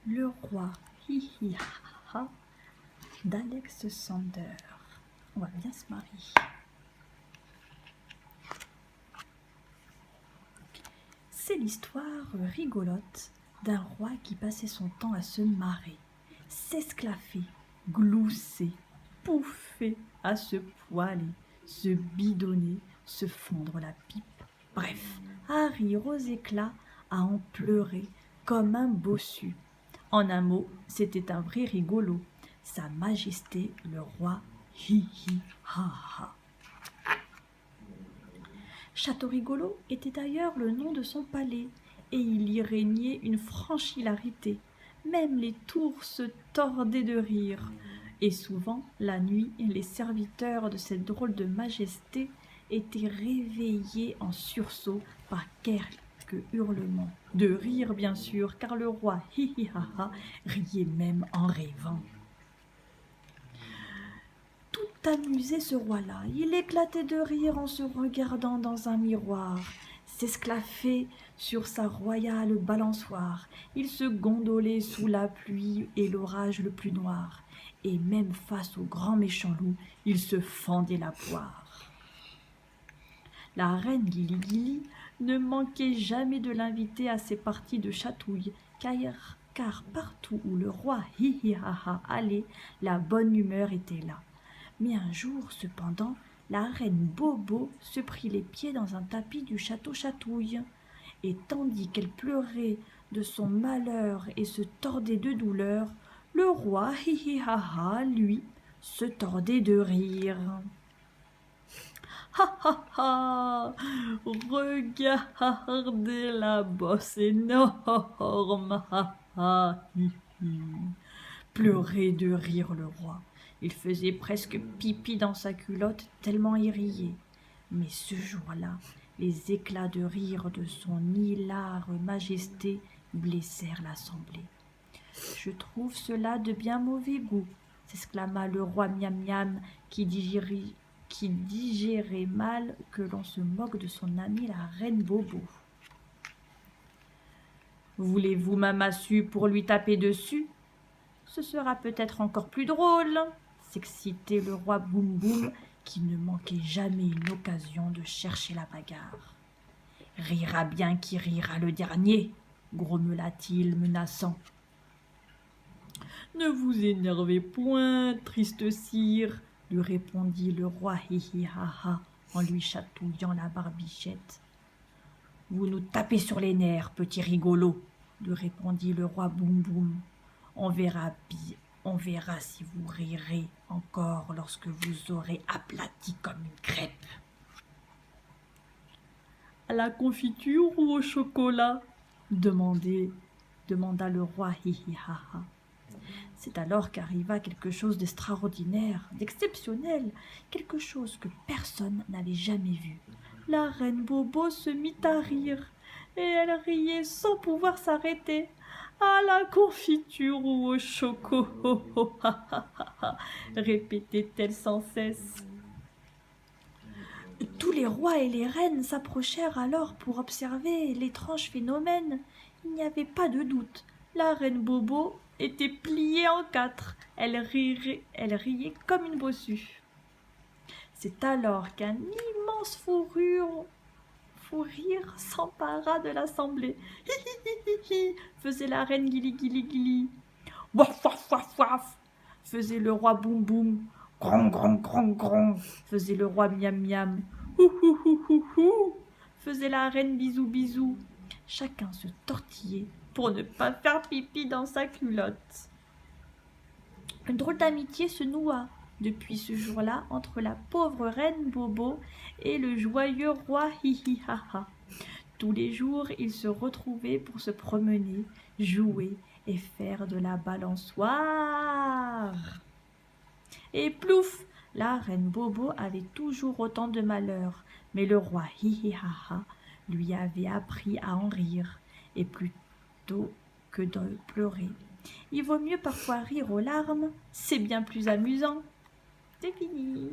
Le roi hi hi ha ha d'Alex Sander. On va bien se marier. C'est l'histoire rigolote d'un roi qui passait son temps à se marrer, s'esclaffer, glousser, pouffer, à se poiler, se bidonner, se fondre la pipe. Bref, à rire aux éclats, à en pleurer comme un bossu. En un mot, c'était un vrai rigolo. Sa Majesté le roi hi hi ha ha. Château Rigolo était d'ailleurs le nom de son palais, et il y régnait une franche hilarité. Même les tours se tordaient de rire, et souvent, la nuit, les serviteurs de cette drôle de majesté étaient réveillés en sursaut par quelques hurlements. De rire, bien sûr, car le roi hi hi ha ha riait même en rêvant. Tout amusait ce roi-là. Il éclatait de rire en se regardant dans un miroir, s'esclaffait sur sa royale balançoire. Il se gondolait sous la pluie et l'orage le plus noir. Et même face au grand méchant loup, il se fendait la poire. La reine Guili-Guili ne manquait jamais de l'inviter à ses parties de chatouille, car partout où le roi hi-hi-ha-ha allait, la bonne humeur était là. Mais un jour, cependant, la reine Bobo se prit les pieds dans un tapis du château Chatouille, et tandis qu'elle pleurait de son malheur et se tordait de douleur, le roi hi-hi-ha-ha, lui, se tordait de rire. Ha ha ha! Regardez la bosse énorme! Ha ha hi hi! Pleurait de rire le roi. Il faisait presque pipi dans sa culotte tellement il riait. Mais ce jour-là, les éclats de rire de son hilare majesté blessèrent l'assemblée. « Je trouve cela de bien mauvais goût », s'exclama le roi Miam Miam, qui digérait mal que l'on se moque de son amie la reine Bobo. « Voulez-vous ma massue pour lui taper dessus ? Ce sera peut-être encore plus drôle !» s'excitait le roi Boum Boum, qui ne manquait jamais une occasion de chercher la bagarre. « Rira bien qui rira le dernier !» grommela-t-il menaçant. « Ne vous énervez point, triste sire !» lui répondit le roi hi-hi-ha-ha en lui chatouillant la barbichette. « Vous nous tapez sur les nerfs, petit rigolo !» lui répondit le roi Boum Boum. On verra si vous rirez encore lorsque vous aurez aplati comme une crêpe. « À la confiture ou au chocolat ?» demanda le roi hi-hi-ha-ha. C'est alors qu'arriva quelque chose d'extraordinaire, d'exceptionnel, quelque chose que personne n'avait jamais vu. La reine Bobo se mit à rire, et elle riait sans pouvoir s'arrêter. À la confiture ou au choco, répétait-elle sans cesse. Tous les rois et les reines s'approchèrent alors pour observer l'étrange phénomène. Il n'y avait pas de doute. La reine Bobo était pliée en quatre. Elle riait comme une bossue. C'est alors qu'un immense fou rire s'empara de l'assemblée. Hi hi hi hi hi, faisait la reine Guili-Guili-Guili. Waf waf waf waf, faisait le roi Boum Boum. Grand grand grand grand, faisait le roi Miam Miam. Hou hou hou hou hou, faisait la reine Bisou Bisou. Chacun se tortillait pour ne pas faire pipi dans sa culotte. Une drôle d'amitié se noua depuis ce jour-là entre la pauvre reine Bobo et le joyeux roi hi-hi-ha-ha. Tous les jours, ils se retrouvaient pour se promener, jouer et faire de la balançoire. Et plouf, la reine Bobo avait toujours autant de malheur, mais le roi hi-hi-ha-ha lui avait appris à en rire, et plutôt que de pleurer. Il vaut mieux parfois rire aux larmes, c'est bien plus amusant. C'est fini.